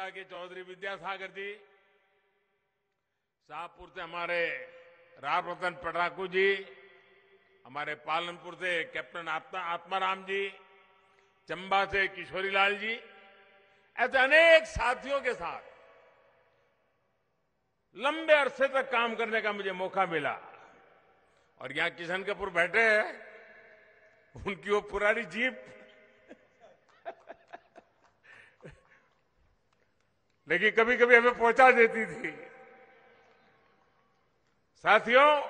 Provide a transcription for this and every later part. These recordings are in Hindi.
बांद्रा के चौधरी विद्यासागर जी, शाहपुर से हमारे राम रतन पटाकू जी, हमारे पालनपुर से कैप्टन आत्माराम जी, चंबा से किशोरी लाल जी, ऐसे अनेक साथियों के साथ लंबे अरसे तक काम करने का मुझे मौका मिला। और यहां किशन कपूर बैठे हैं, उनकी वो पुरानी जीप लेकिन कभी कभी हमें पहुंचा देती थी। साथियों,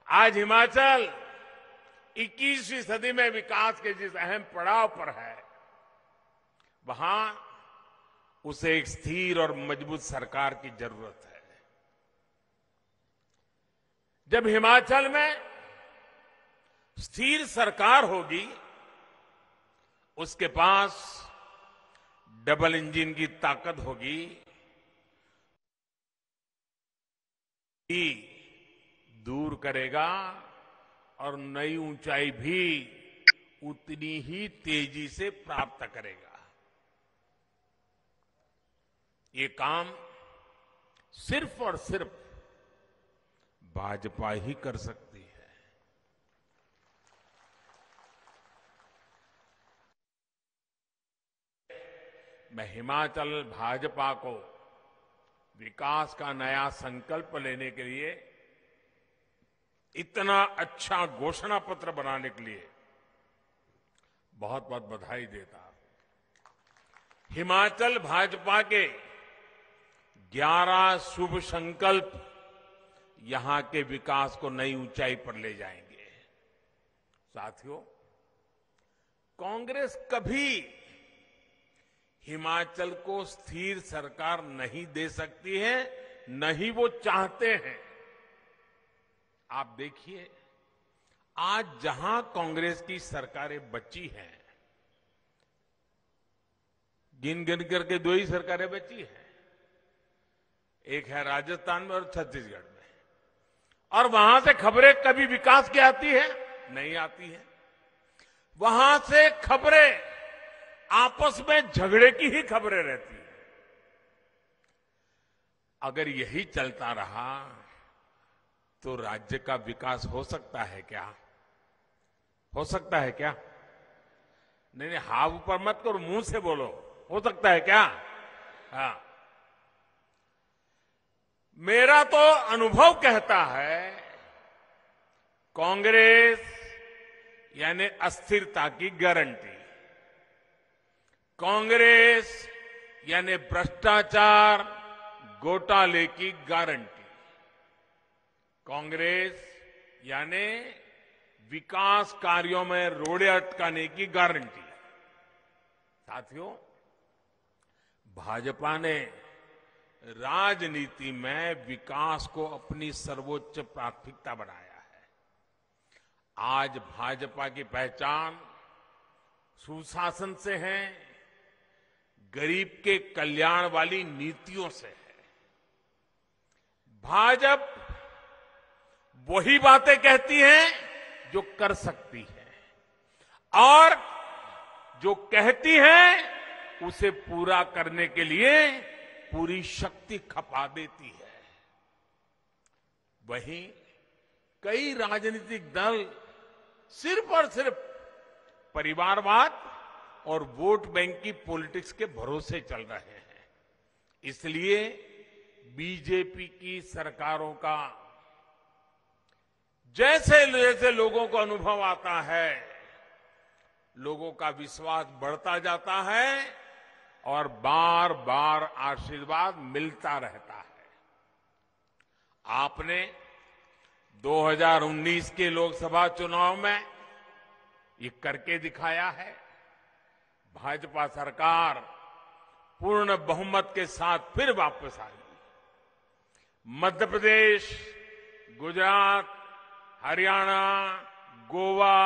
आज हिमाचल 21वीं सदी में विकास के जिस अहम पड़ाव पर है, वहां उसे एक स्थिर और मजबूत सरकार की जरूरत है। जब हिमाचल में स्थिर सरकार होगी, उसके पास डबल इंजन की ताकत होगी, दूर करेगा और नई ऊंचाई भी उतनी ही तेजी से प्राप्त करेगा। ये काम सिर्फ और सिर्फ भाजपा ही कर सकती है। मैं हिमाचल भाजपा को विकास का नया संकल्प लेने के लिए, इतना अच्छा घोषणा पत्र बनाने के लिए बहुत बहुत बधाई देता हूं। हिमाचल भाजपा के 11 शुभ संकल्प यहां के विकास को नई ऊंचाई पर ले जाएंगे। साथियों, कांग्रेस कभी हिमाचल को स्थिर सरकार नहीं दे सकती है, नहीं वो चाहते हैं। आप देखिए, आज जहां कांग्रेस की सरकारें बची हैं, गिन गिन करके 2 ही सरकारें बची हैं, एक है राजस्थान में और छत्तीसगढ़ में। और वहां से खबरें कभी विकास की आती है? नहीं आती है। वहां से खबरें आपस में झगड़े की ही खबरें रहती हैं। अगर यही चलता रहा तो राज्य का विकास हो सकता है क्या? हो सकता है क्या? नहीं नहीं, हाथ ऊपर मत करो, मुंह से बोलो, हो सकता है क्या? हाँ, मेरा तो अनुभव कहता है, कांग्रेस यानी अस्थिरता की गारंटी, कांग्रेस यानी भ्रष्टाचार घोटाले की गारंटी, कांग्रेस यानी विकास कार्यों में रोड़े अटकाने की गारंटी। साथियों, भाजपा ने राजनीति में विकास को अपनी सर्वोच्च प्राथमिकता बनाया है। आज भाजपा की पहचान सुशासन से है, गरीब के कल्याण वाली नीतियों से है। भाजपा वही बातें कहती है जो कर सकती है, और जो कहती है उसे पूरा करने के लिए पूरी शक्ति खपा देती है। वहीं कई राजनीतिक दल सिर्फ और सिर्फ परिवारवाद और वोट बैंक की पॉलिटिक्स के भरोसे चल रहे हैं। इसलिए बीजेपी की सरकारों का जैसे जैसे लोगों को अनुभव आता है, लोगों का विश्वास बढ़ता जाता है और बार बार आशीर्वाद मिलता रहता है। आपने 2019 के लोकसभा चुनाव में ये करके दिखाया है। भाजपा सरकार पूर्ण बहुमत के साथ फिर वापस आई। मध्य प्रदेश, गुजरात, हरियाणा, गोवा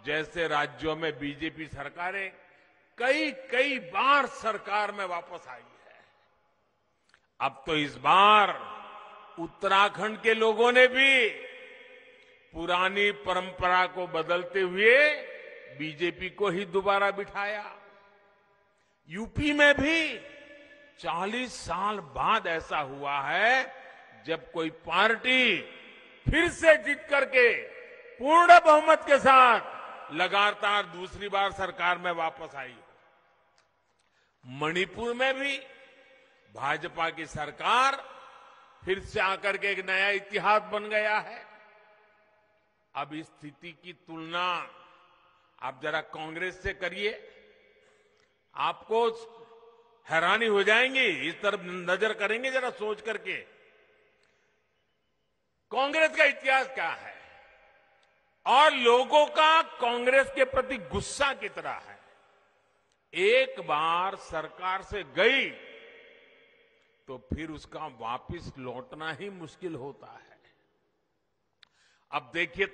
जैसे राज्यों में बीजेपी सरकारें कई बार सरकार में वापस आई है। अब तो इस बार उत्तराखंड के लोगों ने भी पुरानी परंपरा को बदलते हुए बीजेपी को ही दोबारा बिठाया। यूपी में भी 40 साल बाद ऐसा हुआ है जब कोई पार्टी फिर से जीत करके पूर्ण बहुमत के साथ लगातार दूसरी बार सरकार में वापस आई। मणिपुर में भी भाजपा की सरकार फिर से आकर के एक नया इतिहास बन गया है। अब इस स्थिति की तुलना आप जरा कांग्रेस से करिए, आपको हैरानी हो जाएंगी। इस तरफ नजर करेंगे जरा सोच करके, कांग्रेस का इतिहास क्या है और लोगों का कांग्रेस के प्रति गुस्सा कितना है। एक बार सरकार से गई तो फिर उसका वापस लौटना ही मुश्किल होता है। अब देखिए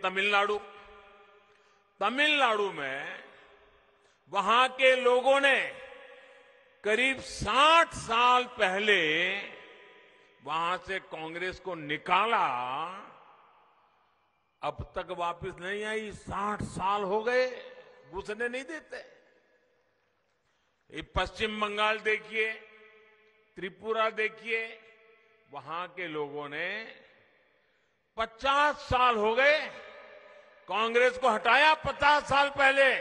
तमिलनाडु में वहां के लोगों ने करीब 60 साल पहले वहां से कांग्रेस को निकाला, अब तक वापस नहीं आई। 60 साल हो गए, घुसने नहीं देते। ये पश्चिम बंगाल देखिए, त्रिपुरा देखिए, वहां के लोगों ने 50 साल हो गए कांग्रेस को हटाया। 50 साल पहले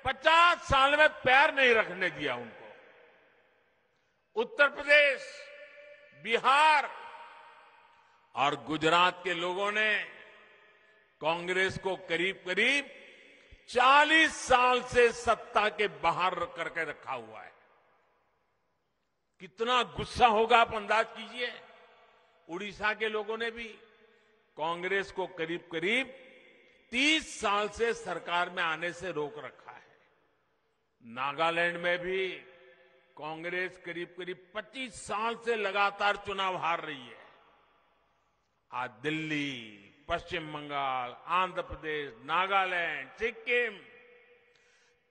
50 साल में पैर नहीं रखने दिया उनको। उत्तर प्रदेश, बिहार और गुजरात के लोगों ने कांग्रेस को करीब करीब 40 साल से सत्ता के बाहर करके रखा हुआ है। कितना गुस्सा होगा आप अंदाज कीजिए। उड़ीसा के लोगों ने भी कांग्रेस को करीब करीब 30 साल से सरकार में आने से रोक रखा है। नागालैंड में भी कांग्रेस करीब करीब 25 साल से लगातार चुनाव हार रही है। आज दिल्ली, पश्चिम बंगाल, आंध्र प्रदेश, नागालैंड, सिक्किम,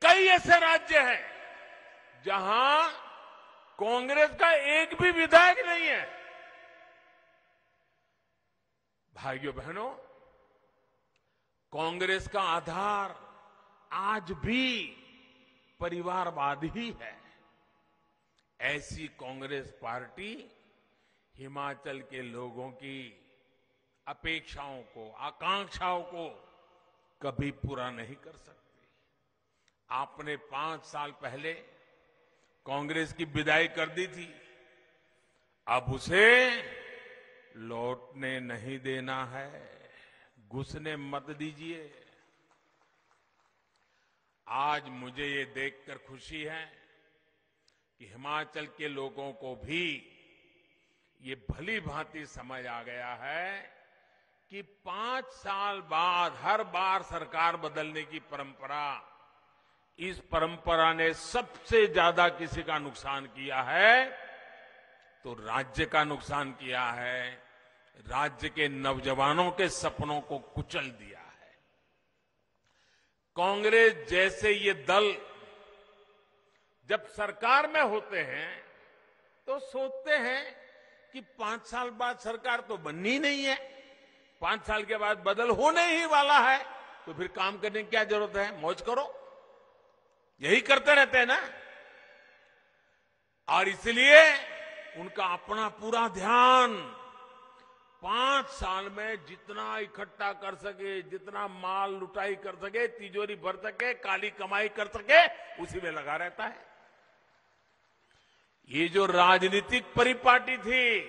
कई ऐसे राज्य हैं जहां कांग्रेस का एक भी विधायक नहीं है। भाइयों बहनों, कांग्रेस का आधार आज भी परिवारवाद ही है। ऐसी कांग्रेस पार्टी हिमाचल के लोगों की अपेक्षाओं को, आकांक्षाओं को कभी पूरा नहीं कर सकती। आपने 5 साल पहले कांग्रेस की विदाई कर दी थी, अब उसे लौटने नहीं देना है। घुसने मत दीजिए। आज मुझे ये देखकर खुशी है कि हिमाचल के लोगों को भी ये भली भांति समझ आ गया है कि 5 साल बाद हर बार सरकार बदलने की परंपरा, इस परंपरा ने सबसे ज्यादा किसी का नुकसान किया है तो राज्य का नुकसान किया है। राज्य के नौजवानों के सपनों को कुचल दिया है। कांग्रेस जैसे ये दल जब सरकार में होते हैं तो सोचते हैं कि 5 साल बाद सरकार तो बननी नहीं है, 5 साल के बाद बदल होने ही वाला है, तो फिर काम करने की क्या जरूरत है, मौज करो। यही करते रहते हैं ना। और इसलिए उनका अपना पूरा ध्यान 5 साल में जितना इकट्ठा कर सके, जितना माल लुटाई कर सके, तिजोरी भर सके, काली कमाई कर सके, उसी में लगा रहता है। ये जो राजनीतिक परिपाटी थी,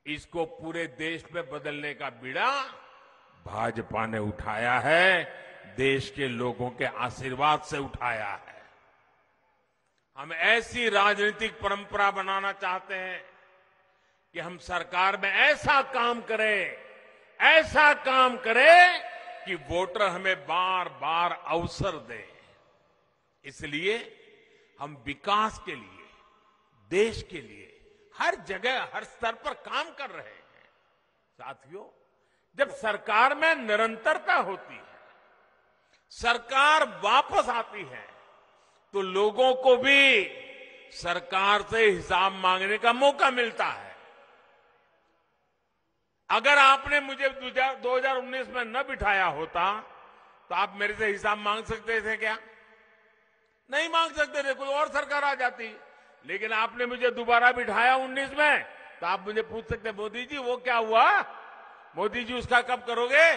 इसको पूरे देश में बदलने का बीड़ा भाजपा ने उठाया है, देश के लोगों के आशीर्वाद से उठाया है। हम ऐसी राजनीतिक परंपरा बनाना चाहते हैं कि हम सरकार में ऐसा काम करें कि वोटर हमें बार बार अवसर दें। इसलिए हम विकास के लिए, देश के लिए हर जगह, हर स्तर पर काम कर रहे हैं। साथियों, जब सरकार में निरंतरता होती है, सरकार वापस आती है, तो लोगों को भी सरकार से हिसाब मांगने का मौका मिलता है। अगर आपने मुझे 2019 में न बिठाया होता तो आप मेरे से हिसाब मांग सकते थे क्या? नहीं मांग सकते थे, कोई और सरकार आ जाती। लेकिन आपने मुझे दोबारा बिठाया 19 में, तो आप मुझे पूछ सकते मोदी जी वो क्या हुआ, मोदी जी उसका कब करोगे?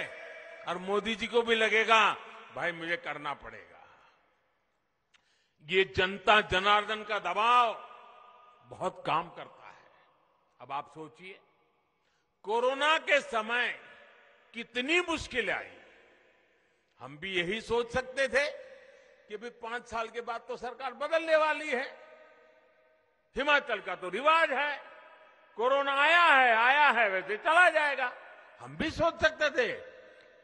और मोदी जी को भी लगेगा भाई मुझे करना पड़ेगा। ये जनता जनार्दन का दबाव बहुत काम करता है। अब आप सोचिए, कोरोना के समय कितनी मुश्किलें आई। हम भी यही सोच सकते थे कि भी 5 साल के बाद तो सरकार बदलने वाली है, हिमाचल का तो रिवाज है, कोरोना आया है वैसे चला जाएगा, हम भी सोच सकते थे।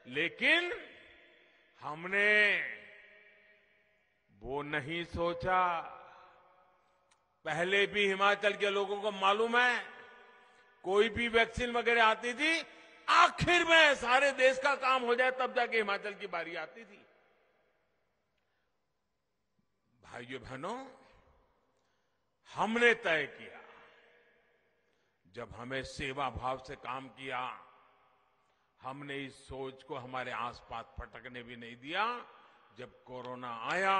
लेकिन हमने वो नहीं सोचा। पहले भी हिमाचल के लोगों को मालूम है, कोई भी वैक्सीन वगैरह आती थी, आखिर में सारे देश का काम हो जाए तब जाके हिमाचल की बारी आती थी। भाइयों बहनों, हमने तय किया, जब हमें सेवा भाव से काम किया, हमने इस सोच को हमारे आसपास फटकने भी नहीं दिया। जब कोरोना आया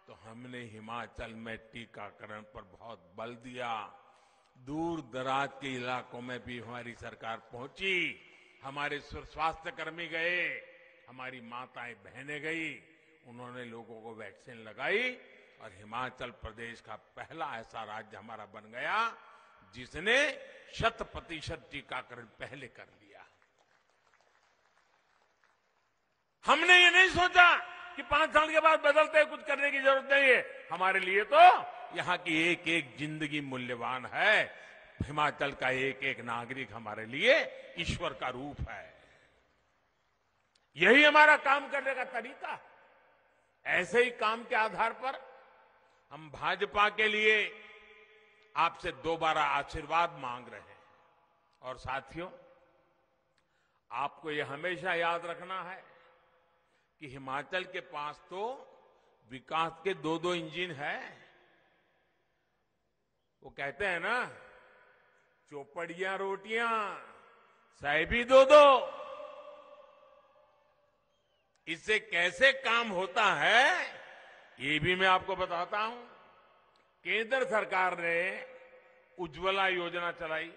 तो हमने हिमाचल में टीकाकरण पर बहुत बल दिया। दूर दराज के इलाकों में भी हमारी सरकार पहुंची, हमारे स्वास्थ्य कर्मी गए, हमारी माताएं बहनें गई, उन्होंने लोगों को वैक्सीन लगाई और हिमाचल प्रदेश का पहला ऐसा राज्य हमारा बन गया जिसने 100% टीकाकरण पहले कर लिया। हमने ये नहीं सोचा कि 5 साल के बाद बदलते कुछ करने की जरूरत नहीं है। हमारे लिए तो यहां की एक एक जिंदगी मूल्यवान है। हिमाचल का एक एक नागरिक हमारे लिए ईश्वर का रूप है। यही हमारा काम करने का तरीका है। ऐसे ही काम के आधार पर हम भाजपा के लिए आपसे दोबारा आशीर्वाद मांग रहे हैं। और साथियों, आपको यह हमेशा याद रखना है कि हिमाचल के पास तो विकास के 2-2 इंजन है। वो कहते हैं ना, चौपड़ियां रोटियां साहेबी 2-2। इससे कैसे काम होता है ये भी मैं आपको बताता हूं। केंद्र सरकार ने उज्ज्वला योजना चलाई,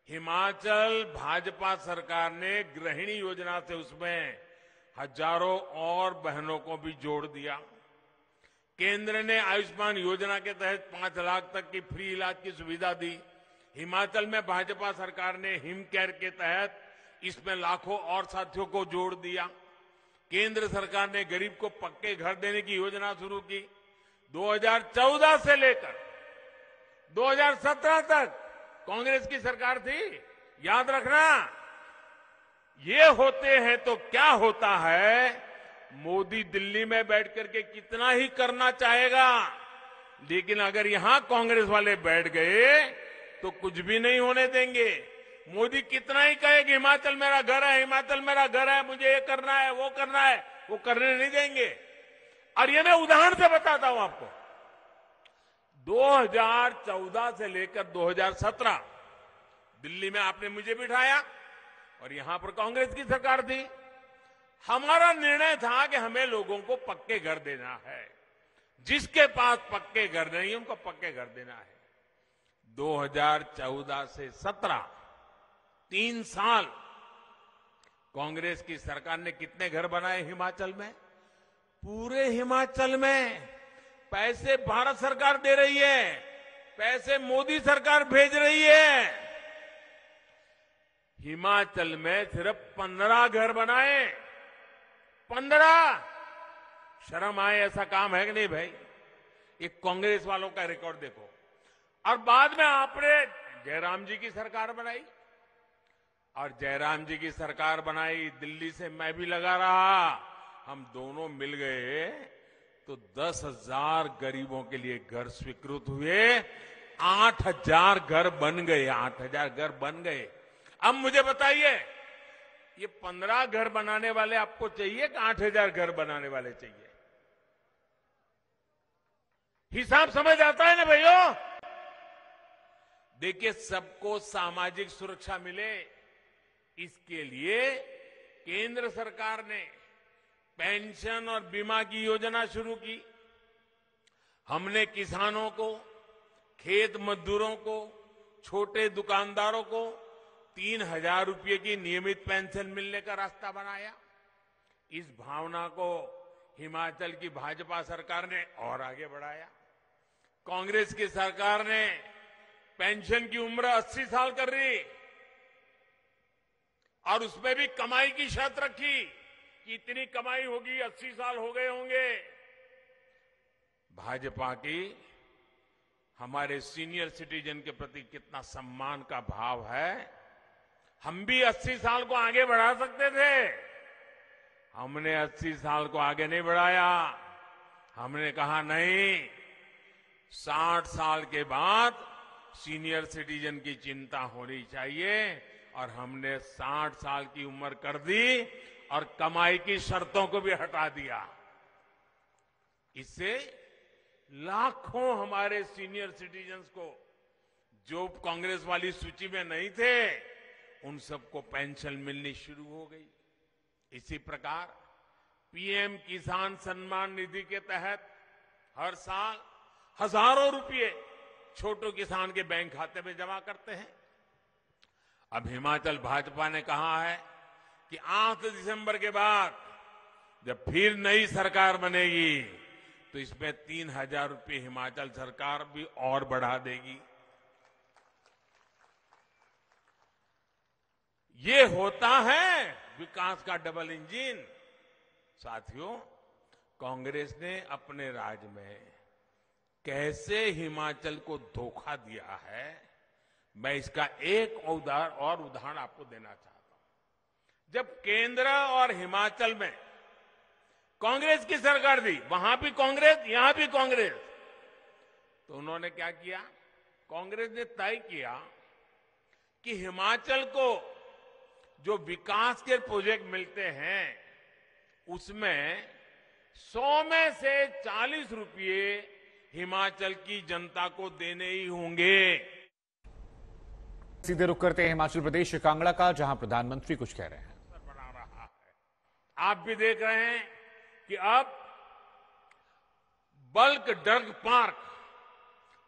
हिमाचल भाजपा सरकार ने गृहिणी योजना से उसमें हजारों और बहनों को भी जोड़ दिया। केंद्र ने आयुष्मान योजना के तहत 5 लाख तक की फ्री इलाज की सुविधा दी। हिमाचल में भाजपा सरकार ने हिम केयर के तहत इसमें लाखों और साथियों को जोड़ दिया। केंद्र सरकार ने गरीब को पक्के घर देने की योजना शुरू की। 2014 से लेकर 2017 तक कांग्रेस की सरकार थी। याद रखना, ये होते हैं तो क्या होता है, मोदी दिल्ली में बैठ करके कितना ही करना चाहेगा, लेकिन अगर यहां कांग्रेस वाले बैठ गए तो कुछ भी नहीं होने देंगे। मोदी कितना ही कहे कि हिमाचल मेरा घर है, हिमाचल मेरा घर है, मुझे ये करना है, वो करना है, वो करने नहीं देंगे। और ये मैं उदाहरण से बताता हूं आपको। 2014 से लेकर 2017 दिल्ली में आपने मुझे बिठाया और यहां पर कांग्रेस की सरकार थी। हमारा निर्णय था कि हमें लोगों को पक्के घर देना है। जिसके पास पक्के घर नहीं उनको पक्के घर देना है। 2014 से 17 3 साल कांग्रेस की सरकार ने कितने घर बनाए हिमाचल में? पूरे हिमाचल में पैसे भारत सरकार दे रही है, पैसे मोदी सरकार भेज रही है। हिमाचल में सिर्फ 15 घर बनाए। 15। शर्म आए ऐसा काम है कि नहीं भाई? ये कांग्रेस वालों का रिकॉर्ड देखो। और बाद में आपने जयराम जी की सरकार बनाई और जयराम जी की सरकार बनाई, दिल्ली से मैं भी लगा रहा, हम दोनों मिल गए तो 10,000 गरीबों के लिए घर स्वीकृत हुए। 8,000 घर बन गए, 8,000 घर बन गए। अब मुझे बताइए, ये 15 घर बनाने वाले आपको चाहिए कि 8,000 घर बनाने वाले चाहिए? हिसाब समझ आता है ना भाइयों? देखिए, सबको सामाजिक सुरक्षा मिले, इसके लिए केंद्र सरकार ने पेंशन और बीमा की योजना शुरू की। हमने किसानों को, खेत मजदूरों को, छोटे दुकानदारों को 3,000 रुपये की नियमित पेंशन मिलने का रास्ता बनाया। इस भावना को हिमाचल की भाजपा सरकार ने और आगे बढ़ाया। कांग्रेस की सरकार ने पेंशन की उम्र 80 साल कर दी और उसमें भी कमाई की शर्त रखी कि इतनी कमाई होगी, 80 साल हो गए होंगे। भाजपा की हमारे सीनियर सिटीजन के प्रति कितना सम्मान का भाव है। हम भी 80 साल को आगे बढ़ा सकते थे, हमने 80 साल को आगे नहीं बढ़ाया। हमने कहा नहीं, 60 साल के बाद सीनियर सिटीजन की चिंता होनी चाहिए और हमने 60 साल की उम्र कर दी और कमाई की शर्तों को भी हटा दिया। इससे लाखों हमारे सीनियर सिटीजन्स को जो कांग्रेस वाली सूची में नहीं थे, उन सबको पेंशन मिलनी शुरू हो गई। इसी प्रकार पीएम किसान सम्मान निधि के तहत हर साल हजारों रुपए छोटे किसान के बैंक खाते में जमा करते हैं। अब हिमाचल भाजपा ने कहा है कि 8 दिसंबर के बाद जब फिर नई सरकार बनेगी तो इसमें 3,000 रुपये हिमाचल सरकार भी और बढ़ा देगी। ये होता है विकास का डबल इंजन। साथियों, कांग्रेस ने अपने राज में कैसे हिमाचल को धोखा दिया है, मैं इसका एक और उदाहरण आपको देना चाहता हूं। जब केंद्र और हिमाचल में कांग्रेस की सरकार थी, वहां भी कांग्रेस, यहां भी कांग्रेस, तो उन्होंने क्या किया? कांग्रेस ने तय किया कि हिमाचल को जो विकास के प्रोजेक्ट मिलते हैं उसमें 100 में से 40 रुपये हिमाचल की जनता को देने ही होंगे। सीधे रुख करते हैं हिमाचल प्रदेश कांगड़ा का, जहां प्रधानमंत्री कुछ कह रहे हैं। बना रहा है, आप भी देख रहे हैं कि अब bulk drug park,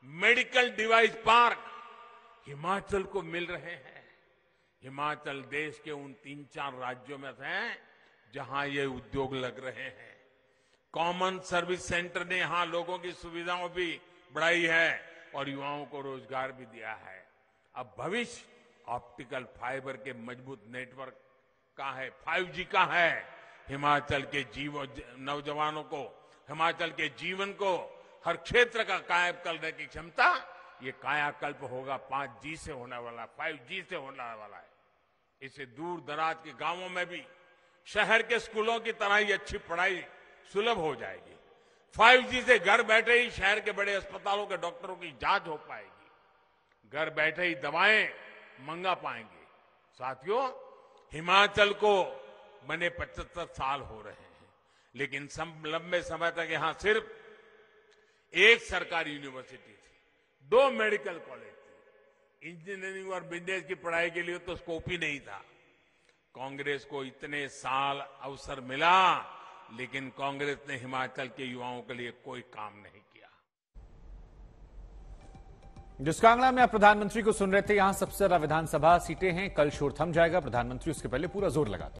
medical device park Himachal को मिल रहे हैं। हिमाचल देश के उन 3-4 राज्यों में से हैं जहां ये उद्योग लग रहे हैं। कॉमन सर्विस सेंटर ने यहां लोगों की सुविधाओं भी बढ़ाई है और युवाओं को रोजगार भी दिया है। अब भविष्य ऑप्टिकल फाइबर के मजबूत नेटवर्क का है, 5G का है। हिमाचल के नौजवानों को, हिमाचल के जीवन को हर क्षेत्र का कायम करने की क्षमता, ये कायाकल्प होगा 5G से होने वाला, 5G से होने वाला है। इससे दूर दराज के गांवों में भी शहर के स्कूलों की तरह ही अच्छी पढ़ाई सुलभ हो जाएगी। 5G से घर बैठे ही शहर के बड़े अस्पतालों के डॉक्टरों की जांच हो पाएगी, घर बैठे ही दवाएं मंगा पाएंगे। साथियों, हिमाचल को बने 75 साल हो रहे हैं, लेकिन लंबे समय तक यहां सिर्फ एक सरकारी यूनिवर्सिटी थी, 2 मेडिकल कॉलेज थे। इंजीनियरिंग और बिजनेस की पढ़ाई के लिए तो स्कोप ही नहीं था। कांग्रेस को इतने साल अवसर मिला, लेकिन कांग्रेस ने हिमाचल के युवाओं के लिए कोई काम नहीं किया। जिस कांगड़ा में आप प्रधानमंत्री को सुन रहे थे, यहां सबसे ज्यादा विधानसभा सीटें हैं। कल शोर थम जाएगा, प्रधानमंत्री उसके पहले पूरा जोर लगाते हैं।